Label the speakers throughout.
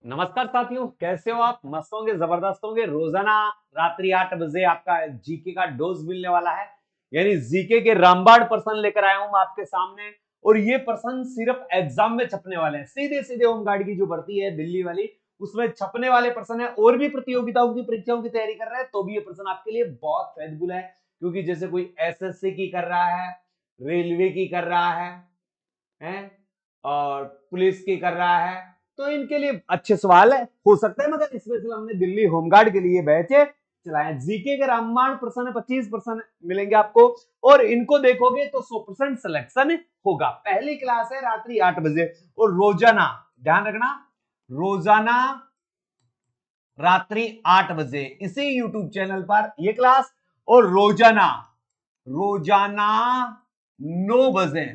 Speaker 1: नमस्कार साथियों, कैसे हो आप? मस्त होंगे, जबरदस्त होंगे। रोजाना रात्रि 8 बजे आपका जीके का डोज मिलने वाला है। यानी जीके के रामबाण प्रश्न लेकर आया हूं आपके सामने। और ये प्रश्न सिर्फ एग्जाम में छपने वाले हैं। सीधे सीधे होमगार्ड की जो भर्ती है दिल्ली वाली, उसमें छपने वाले प्रश्न है। और भी प्रतियोगिताओं की परीक्षाओं की तैयारी कर रहे हैं तो भी ये प्रश्न आपके लिए बहुत फेथफुल है। क्योंकि जैसे कोई एसएससी की कर रहा है, रेलवे की कर रहा है और पुलिस की कर रहा है, तो इनके लिए अच्छे सवाल है हो सकता है। मगर स्पेशल हमने दिल्ली होमगार्ड के लिए बैच चलाए। जीके के रामबाण प्रश्न 25% मिलेंगे आपको। और इनको देखोगे तो 100% सिलेक्शन होगा। पहली क्लास है रात्रि 8 बजे और रोजाना, ध्यान रखना, रोजाना रात्रि 8 बजे इसी यूट्यूब चैनल पर यह क्लास। और रोजाना रोजाना 9 बजे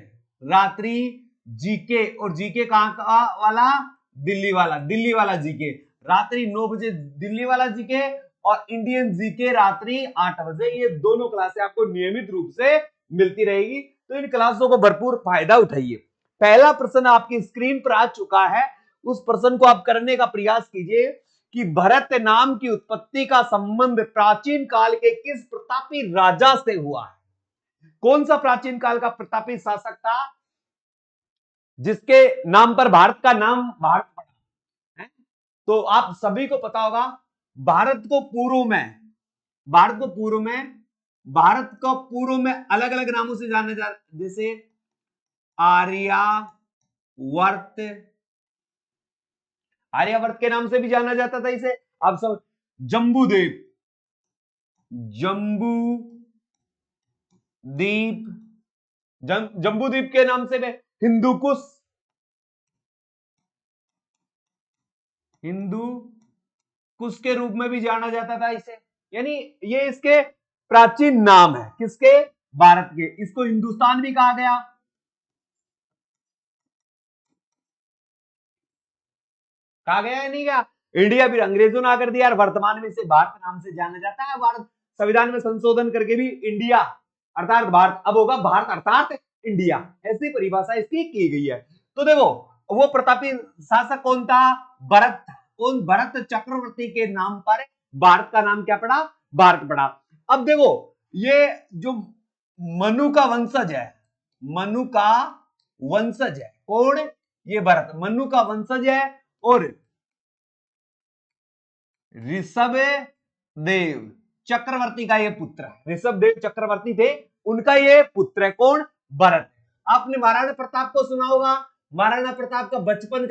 Speaker 1: रात्रि जीके। और जीके कहां का वाला? दिल्ली वाला जीके रात्रि 9 बजे, दिल्ली वाला जीके। और इंडियन जीके रात्रि 8 बजे। ये दोनों क्लासें आपको नियमित रूप से मिलती रहेगी, तो इन क्लासों को भरपूर फायदा उठाइए। पहला प्रश्न आपकी स्क्रीन पर आ चुका है। उस प्रश्न को आप करने का प्रयास कीजिए कि भरत नाम की उत्पत्ति का संबंध प्राचीन काल के किस प्रतापी राजा से हुआ है? कौन सा प्राचीन काल का प्रतापी शासक था जिसके नाम पर भारत का नाम भारत पड़ा है? तो आप सभी को पता होगा, भारत को पूर्व में भारत को पूर्व में भारत को पूर्व में अलग अलग नामों से जाना जाता, जैसे आर्यावर्त। आर्यावर्त के नाम से भी जाना जाता था इसे। आप सब जम्बूद्वीप, जम्बू द्वीप, जम्बू द्वीप के नाम से भी हिंदुकुश, हिंदू कुश के रूप में भी जाना जाता था इसे। यानी ये इसके प्राचीन नाम है। किसके? भारत के। इसको हिंदुस्तान भी कहा गया। कहा गया है नहीं क्या? इंडिया भी अंग्रेजों ने आकर दिया और वर्तमान में इसे भारत नाम से जाना जाता है। भारत संविधान में संशोधन करके भी इंडिया अर्थात भारत अब होगा भारत अर्थात इंडिया, ऐसी परिभाषा इसकी की गई है। तो देखो, वो प्रतापी शासक कौन था? भरत। कौन? भरत चक्रवर्ती के नाम पर भारत का नाम क्या पड़ा? भारत पड़ा। अब देखो, ये जो मनु का वंशज है, मनु का वंशज है कौन? ये भरत मनु का वंशज है। और ऋषभ देव चक्रवर्ती का ये पुत्र है। ऋषभ देव चक्रवर्ती थे, उनका ये पुत्र है कौन? भरत। आपने महाराणा प्रताप को सुना होगा। महाराणा प्रताप का बचपन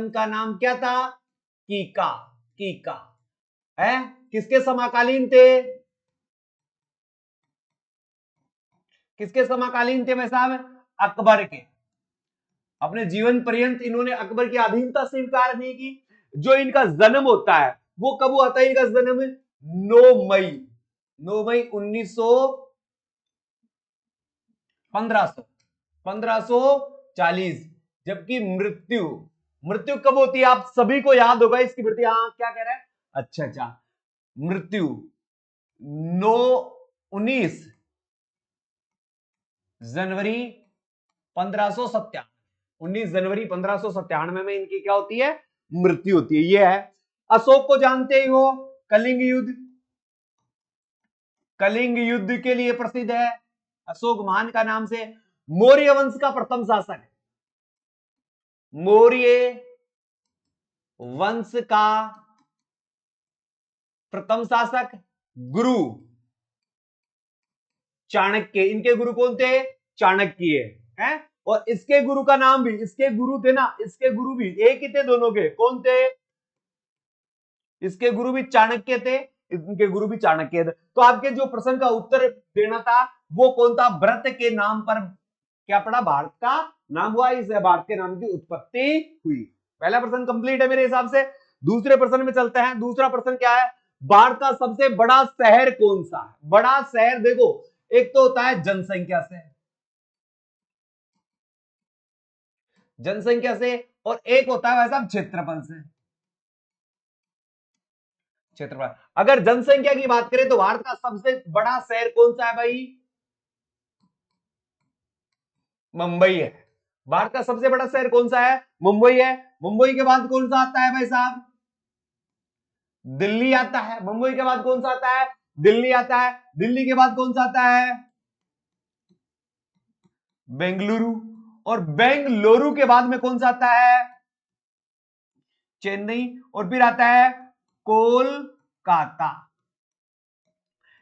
Speaker 1: का नाम क्या था? कीका। कीका है। किसके समकालीन थे? किसके समकालीन थे भाई साहब? अकबर के। अपने जीवन पर्यंत इन्होंने अकबर की अधीनता स्वीकार नहीं की। जो इनका जन्म होता है वो कब हुआ था? इनका जन्म 9 मई 9 मई 1540। जबकि मृत्यु मृत्यु कब होती है? आप सभी को याद होगा इसकी मृत्यु। हाँ, क्या कह रहा है? अच्छा अच्छा, मृत्यु 19 जनवरी 1597 में इनकी क्या होती है? मृत्यु होती है। ये है। अशोक को जानते ही हो, कलिंग युद्ध। कलिंग युद्ध के लिए प्रसिद्ध है अशोक महान का नाम से। मौर्य वंश का प्रथम शासक, मौर्य वंश का प्रथम शासक गुरु चाणक्य। इनके गुरु कौन थे? चाणक्य है। और इसके गुरु का नाम भी, इसके गुरु थे ना, इसके गुरु भी एक ही थे दोनों के। कौन थे? इसके गुरु भी चाणक्य थे, इनके गुरु भी चाणक्य थे। तो आपके जो प्रश्न का उत्तर देना था वो कौन था? भरत के नाम पर क्या पड़ा? भारत का नाम हुआ, इससे भारत के नाम की उत्पत्ति हुई। पहला प्रश्न कंप्लीट है मेरे हिसाब से। दूसरे प्रश्न में चलते हैं। दूसरा प्रश्न क्या है? भारत का सबसे बड़ा शहर कौन सा है? बड़ा शहर देखो, एक तो होता है जनसंख्या से, जनसंख्या से, और एक होता है वैसा क्षेत्रफल से। क्षेत्रफल, अगर जनसंख्या की बात करें तो भारत का सबसे बड़ा शहर कौन सा है भाई? मुंबई है। भारत का सबसे बड़ा शहर कौन सा है? मुंबई है। मुंबई के बाद कौन सा आता है भाई साहब? दिल्ली आता है। मुंबई के बाद कौन सा आता है? दिल्ली आता है। दिल्ली के बाद कौन सा आता है? बेंगलुरु। और बेंगलुरु के बाद में कौन सा आता है? चेन्नई। और फिर आता है कोलकाता।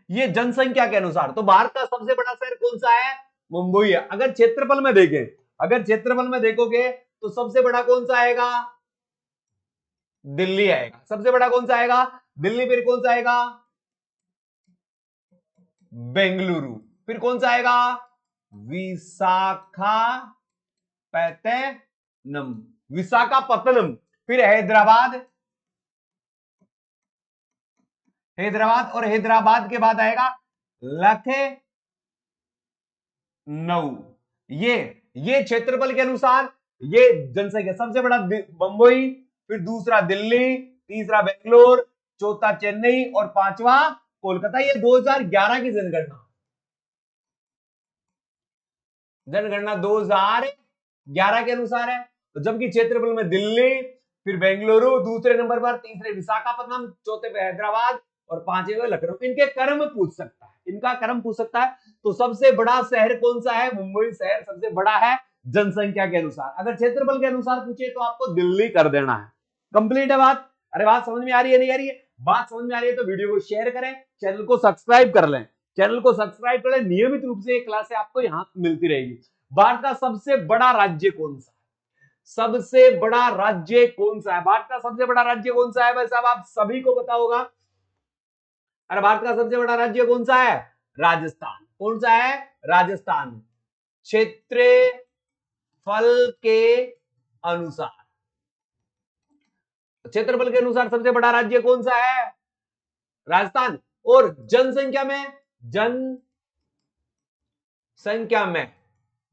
Speaker 1: ये जनसंख्या के अनुसार। तो भारत का सबसे बड़ा शहर कौन सा है? मुंबई है। अगर क्षेत्रफल में देखें, अगर क्षेत्रफल में देखोगे तो सबसे बड़ा कौन सा आएगा? दिल्ली आएगा। सबसे बड़ा कौन सा आएगा? दिल्ली। फिर कौन सा आएगा? बेंगलुरु। फिर कौन सा आएगा? विशाखापत्तनम। विशाखापत्तनम। फिर हैदराबाद। हैदराबाद। और हैदराबाद के बाद आएगा लखनऊ। ये क्षेत्रफल के अनुसार ये जनसंख्या। सबसे बड़ा बंबई, फिर दूसरा दिल्ली, तीसरा बेंगलोर, चौथा चेन्नई और पांचवा कोलकाता। ये 2011 की जनगणना 2011 के अनुसार है। तो जबकि क्षेत्रफल में दिल्ली, फिर बेंगलुरु दूसरे नंबर पर, तीसरे विशाखापट्टनम, चौथे पे हैदराबाद और पांचवे पे लखनऊ। इनके क्रम पूछ सकता है, इनका क्रम पूछ सकता है। तो सबसे बड़ा शहर कौन सा है? मुंबई शहर सबसे बड़ा है जनसंख्या के अनुसार। अगर क्षेत्रफल के अनुसार पूछे तो आपको दिल्ली कर देना है। कंप्लीट है बात? अरे बात समझ में आ रही है नहीं आ रही है? बात समझ में आ रही है तो वीडियो को शेयर करें, चैनल को सब्सक्राइब कर लें। चैनल को सब्सक्राइब कर लें, नियमित रूप से क्लासें आपको यहां मिलती रहेगी। भारत का सबसे बड़ा राज्य कौन सा है? सबसे बड़ा राज्य कौन सा है? भारत का सबसे बड़ा राज्य कौन सा है भाई साहब? आप सभी को पता होगा। अरे भारत का सबसे बड़ा राज्य कौन सा है? राजस्थान। कौन सा है? राजस्थान। क्षेत्रफल के अनुसार, क्षेत्रफल के अनुसार सबसे बड़ा राज्य कौन सा है? राजस्थान। और जनसंख्या में,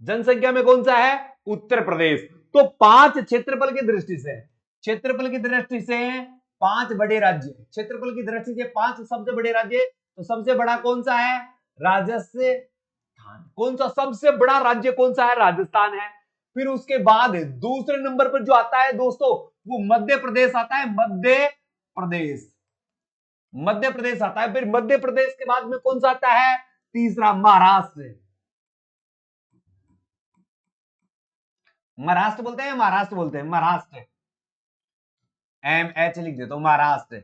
Speaker 1: जनसंख्या में कौन सा है? उत्तर प्रदेश। तो 5 क्षेत्रफल की दृष्टि से, क्षेत्रफल की दृष्टि से 5 बड़े राज्य, क्षेत्रफल की दृष्टि से 5 सबसे बड़े राज्य। तो सबसे बड़ा कौन सा है? राजस्थान। कौन सा सबसे बड़ा राज्य कौन सा है? राजस्थान है। फिर उसके बाद दूसरे नंबर पर जो आता है दोस्तों, वो मध्य प्रदेश आता है। मध्य प्रदेश आता है। फिर मध्य प्रदेश के बाद में कौन सा आता है? तीसरा महाराष्ट्र। महाराष्ट्र बोलते हैं, महाराष्ट्र बोलते हैं, महाराष्ट्र। MH लिख देता हूं, महाराष्ट्र।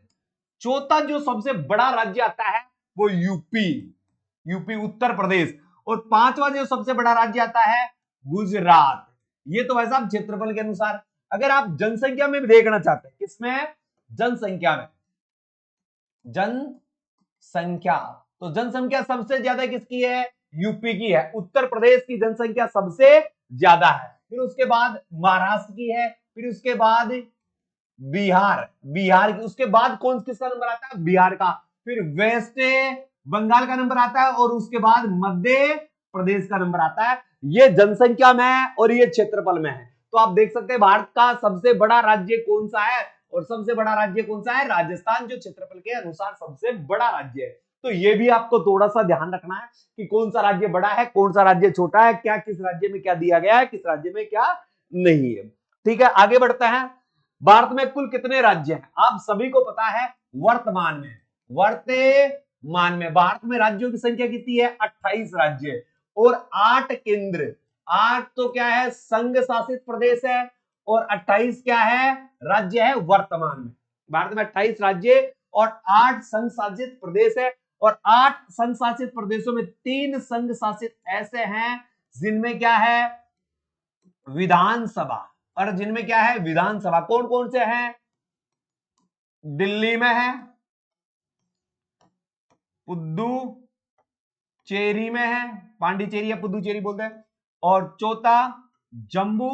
Speaker 1: चौथा जो सबसे बड़ा राज्य आता है वो यूपी उत्तर प्रदेश। और पांचवा जो सबसे बड़ा राज्य आता है गुजरात। ये तो वैसा आप क्षेत्रफल के अनुसार। अगर आप जनसंख्या में भी देखना चाहते हैं, किसमें? जनसंख्या में, जनसंख्या। तो जनसंख्या सबसे ज्यादा किसकी है? यूपी की है। उत्तर प्रदेश की जनसंख्या सबसे ज्यादा है। फिर उसके बाद महाराष्ट्र की है। फिर उसके बाद बिहार की। उसके बाद कौन किसका नंबर आता है? बिहार का। फिर वेस्ट बंगाल का नंबर आता है और उसके बाद मध्य प्रदेश का नंबर आता है। ये जनसंख्या में है और ये क्षेत्रफल में है। तो आप देख सकते हैं भारत का सबसे बड़ा राज्य कौन सा है, और सबसे बड़ा राज्य कौन सा है? राजस्थान, जो क्षेत्रफल के अनुसार सबसे बड़ा राज्य है। तो ये भी आपको थोड़ा सा ध्यान रखना है कि कौन सा राज्य बड़ा है, कौन सा राज्य छोटा है, क्या किस राज्य में क्या दिया गया है, किस राज्य में क्या नहीं है। ठीक है, आगे बढ़ते हैं। भारत में कुल कितने राज्य हैं? आप सभी को पता है। वर्तमान में भारत में राज्यों की संख्या कितनी है? 28 राज्य और 8 केंद्र। 8 तो क्या है? संघ शासित प्रदेश है। और 28 क्या है? राज्य है वर्तमान में। भारत में 28 राज्य और 8 संघ शासित प्रदेश है। और 8 संघ शासित प्रदेशों में 3 संघ शासित ऐसे हैं जिनमें क्या है? विधानसभा। और जिनमें क्या है? विधानसभा। कौन कौन से हैं? दिल्ली में है, पुदुचेरी में है, पांडिचेरी या पुदुचेरी बोलते हैं, और चौथा जम्मू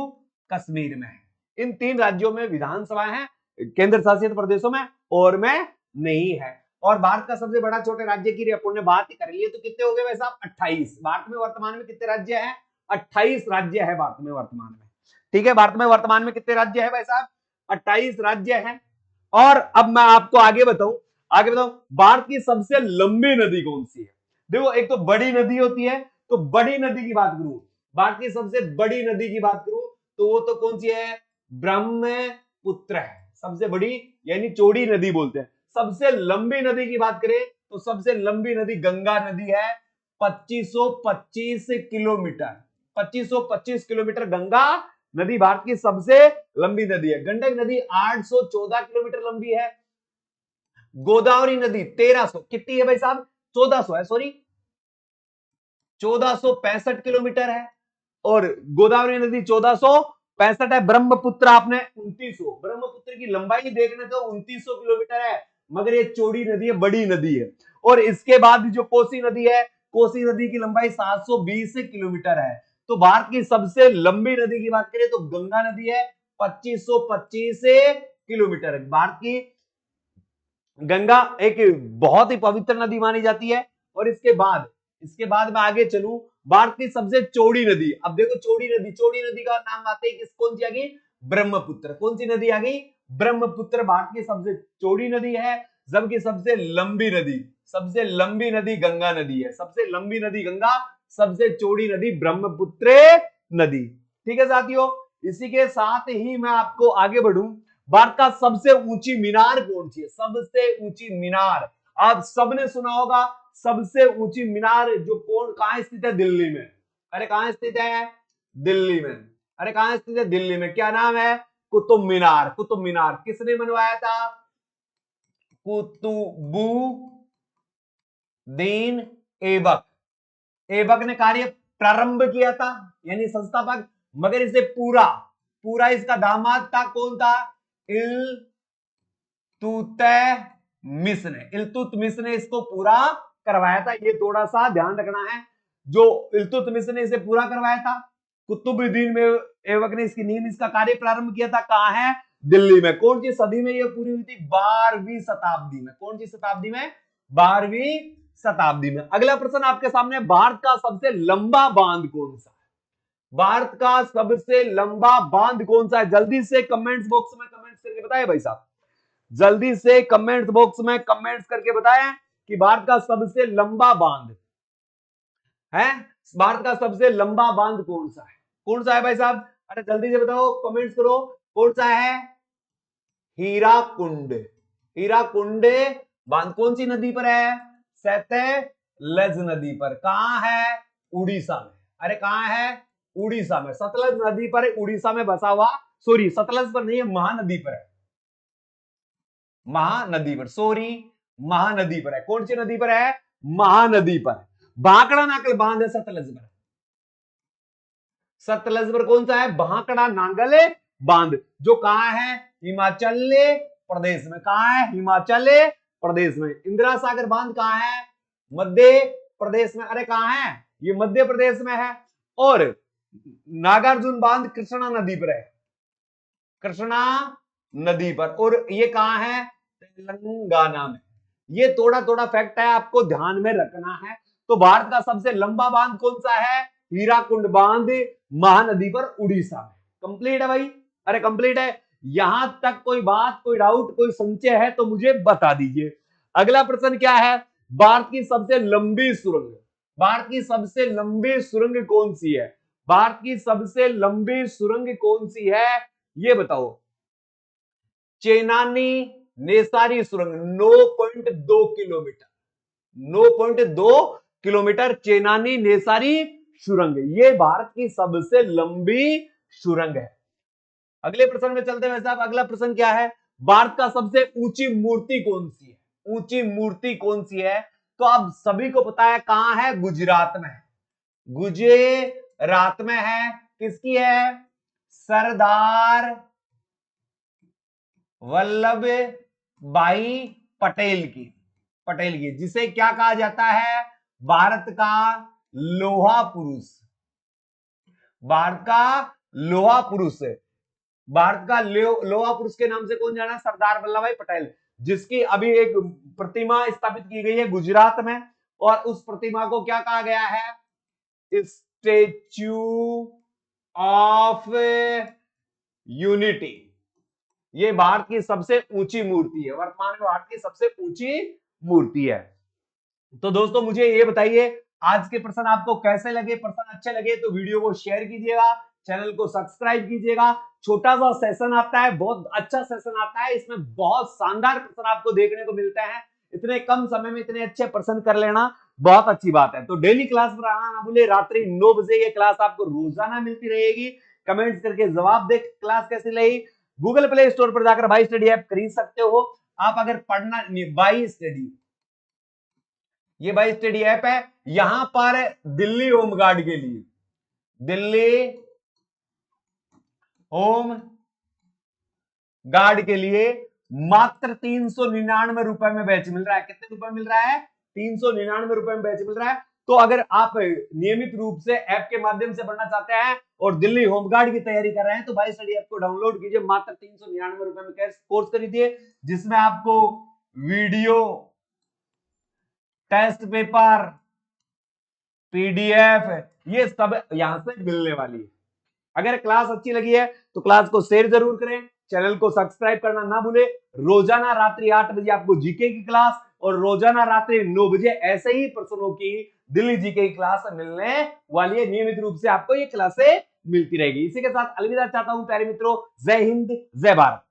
Speaker 1: कश्मीर में है। इन 3 राज्यों में विधानसभा है, केंद्र शासित प्रदेशों में और में नहीं है। और भारत का सबसे बड़ा छोटे राज्य की अपन ने बात ही कर ली है। तो कितने हो गए वैसे आप? 28। भारत में वर्तमान में कितने राज्य हैं? 28 राज्य है भारत में वर्तमान में। ठीक है, भारत में वर्तमान में कितने राज्य है भाई साहब? 28 राज्य हैं। और अब मैं आपको आगे बताऊं, भारत की सबसे लंबी नदी कौन सी है? देखो, एक तो बड़ी नदी होती है, तो बड़ी नदी की बात करूं भारत की सबसे बड़ी नदी की बात करूं तो वो तो कौन सी है, ब्रह्मपुत्र है, सबसे बड़ी यानी चौड़ी नदी बोलते हैं। सबसे लंबी नदी की बात करें तो सबसे लंबी नदी गंगा नदी है, 2525 किलोमीटर, 2525 किलोमीटर गंगा नदी भारत की सबसे लंबी नदी है। गंडक नदी 814 किलोमीटर लंबी है। गोदावरी नदी 1300, कितनी है भाई साहब, 1400 है, सॉरी 1465 किलोमीटर है। और गोदावरी नदी 1465 है। ब्रह्मपुत्र आपने 2900, ब्रह्मपुत्र की लंबाई देखने तो 2900 किलोमीटर है, मगर ये चौड़ी नदी है, बड़ी नदी है। और इसके बाद जो कोसी नदी है, कोसी नदी की लंबाई 720 किलोमीटर है। तो भारत की सबसे लंबी नदी की बात करें तो गंगा नदी है, 2525 किलोमीटर है। भारत की गंगा एक बहुत ही पवित्र नदी मानी जाती है। और इसके बाद मैं आगे चलूं, भारत की सबसे चौड़ी नदी, अब देखो चौड़ी नदी का नाम आते ही कौन सी आ गई, ब्रह्मपुत्र। कौन सी नदी आ गई, ब्रह्मपुत्र भारत की सबसे चौड़ी नदी है। जबकि सबसे लंबी नदी गंगा नदी है, सबसे लंबी नदी गंगा, सबसे चौड़ी नदी ब्रह्मपुत्र नदी। ठीक है साथियों, इसी के साथ ही मैं आपको आगे बढ़ूं, भारत का सबसे ऊंची मीनार कौन सी है, सबसे ऊंची मीनार आप सबने सुना होगा। सबसे ऊंची मीनार जो कहां स्थित है, दिल्ली में। अरे कहां स्थित है, दिल्ली में। अरे कहां स्थित है, दिल्ली में। क्या नाम है, कुतुब मीनार। कुतुब मीनार किसने बनवाया था, कुतुबुद्दीन ऐबक। ऐबक ने कार्य प्रारंभ किया था, यानी संस्थापक। मगर इसे पूरा इसका दामाद था, कौन था, इल्तुतमिश ने इसको पूरा करवाया था। ये थोड़ा सा ध्यान रखना है, जो इल्तुतमिश ने इसे पूरा करवाया था। कुतुबुद्दीन ऐबक ने इसका कार्य प्रारंभ किया था, कहां है, दिल्ली में। कौन सी सदी में ये पूरी हुई थी, 12वीं शताब्दी में। कौन सी शताब्दी में, 12वीं शताब्दी में। अगला प्रश्न आपके सामने, भारत का सबसे लंबा बांध कौन सा है, भारत का सबसे लंबा बांध कौन सा है। जल्दी से कमेंट्स बॉक्स में कमेंट्स करके बताएं भाई साहब, जल्दी से कमेंट्स बॉक्स में कमेंट्स करके बताएं कि भारत का सबसे लंबा बांध है, भारत का सबसे लंबा बांध कौन सा है भाई साहब। अरे जल्दी से बताओ, कमेंट्स करो, कौन सा है, हीराकुंड। हीराकुंड बांध कौन सी नदी पर है, सतलज नदी पर। कहां है, उड़ीसा में। अरे कहां है, उड़ीसा में, सतलज नदी पर, उड़ीसा में बसा हुआ, सॉरी सतलज पर नहीं है, महानदी पर है, महानदी पर, सॉरी महानदी पर है। कौन सी नदी पर है, महानदी पर। भाखड़ा नागल बांध है सतलज पर, सतलज पर कौन सा है, भाखड़ा नांगल बांध, जो कहां है, हिमाचल प्रदेश में। कहां है, हिमाचल प्रदेश में। इंदिरा सागर बांध कहां है, मध्य प्रदेश में। अरे कहां है, ये मध्य प्रदेश में है। और नागार्जुन बांध कृष्णा नदी पर है, कृष्णा नदी पर। और ये कहां है, तेलंगाना में। ये थोड़ा थोड़ा फैक्ट है, आपको ध्यान में रखना है। तो भारत का सबसे लंबा बांध कौन सा है, हीराकुंड बांध, महानदी पर, उड़ीसा में। कंप्लीट है भाई, अरे कंप्लीट है। यहां तक कोई बात, कोई डाउट, कोई संशय है तो मुझे बता दीजिए। अगला प्रश्न क्या है, भारत की सबसे लंबी सुरंग, भारत की सबसे लंबी सुरंग कौन सी है, भारत की सबसे लंबी सुरंग कौन सी है, ये बताओ। चेनानी नेसारी सुरंग 9.2 किलोमीटर, 9.2 किलोमीटर चेनानी नेसारी सुरंग, ये भारत की सबसे लंबी सुरंग है। अगले प्रश्न में चलते हैं साहब। अगला प्रश्न क्या है, भारत का सबसे ऊंची मूर्ति कौन सी है, ऊंची मूर्ति कौन सी है। तो आप सभी को पता है कहां है, गुजरात में है, गुजरात में है। किसकी है, सरदार वल्लभ भाई पटेल की, जिसे क्या कहा जाता है, भारत का लोहा पुरुष, भारत का लोहा पुरुष, भारत का लोहा पुरुष के नाम से कौन जाना है, सरदार वल्लभ भाई पटेल, जिसकी अभी एक प्रतिमा स्थापित की गई है गुजरात में। और उस प्रतिमा को क्या कहा गया है, स्टैच्यू ऑफ यूनिटी। ये भारत की सबसे ऊंची मूर्ति है, वर्तमान में भारत की सबसे ऊंची मूर्ति है। तो दोस्तों मुझे ये बताइए, आज के प्रश्न आपको कैसे लगे, प्रश्न अच्छे लगे तो वीडियो को शेयर कीजिएगा, चैनल को सब्सक्राइब कीजिएगा। छोटा सा सेशन आता है, बहुत अच्छा सेशन आता है, इसमें बहुत शानदार प्रश्न आपको देखने को मिलते हैं। इतने कम समय में इतने अच्छे प्रश्न कर लेना बहुत अच्छी बात है। तो डेली क्लास पर आना ना भूले, रात्रि 9 बजे ये क्लास आपको रोजाना मिलती रहेगी। कमेंट्स करके जवाब दे क्लास कैसी लगी। गूगल प्ले स्टोर पर जाकर भाई स्टडी ऐप खरीद सकते हो। आप अगर पढ़ना, भाई स्टडी, ये भाई स्टडी ऐप है, यहां पर दिल्ली होमगार्ड के लिए, दिल्ली होम गार्ड के लिए मात्र 399 रुपए में बैच मिल रहा है। कितने रुपए मिल रहा है? 399 रुपए में बैच मिल रहा है। तो अगर आप नियमित रूप से ऐप के माध्यम से पढ़ना चाहते हैं और दिल्ली होमगार्ड की तैयारी कर रहे हैं तो भाई स्टडी ऐप को डाउनलोड कीजिए, मात्र 399 रुपए में कोर्स खरीदिए, जिसमें आपको वीडियो, टेस्ट पेपर, पीडीएफ, ये सब यहां से मिलने वाली है। अगर क्लास अच्छी लगी है तो क्लास को शेयर जरूर करें, चैनल को सब्सक्राइब करना ना भूले। रोजाना रात्रि 8 बजे आपको जीके की क्लास और रोजाना रात्रि 9 बजे ऐसे ही प्रश्नों की दिल्ली जीके की क्लास मिलने वाली है। नियमित रूप से आपको ये क्लासें मिलती रहेगी। इसी के साथ अलविदा चाहता हूं प्यारे मित्रों। जय हिंद, जय भारत।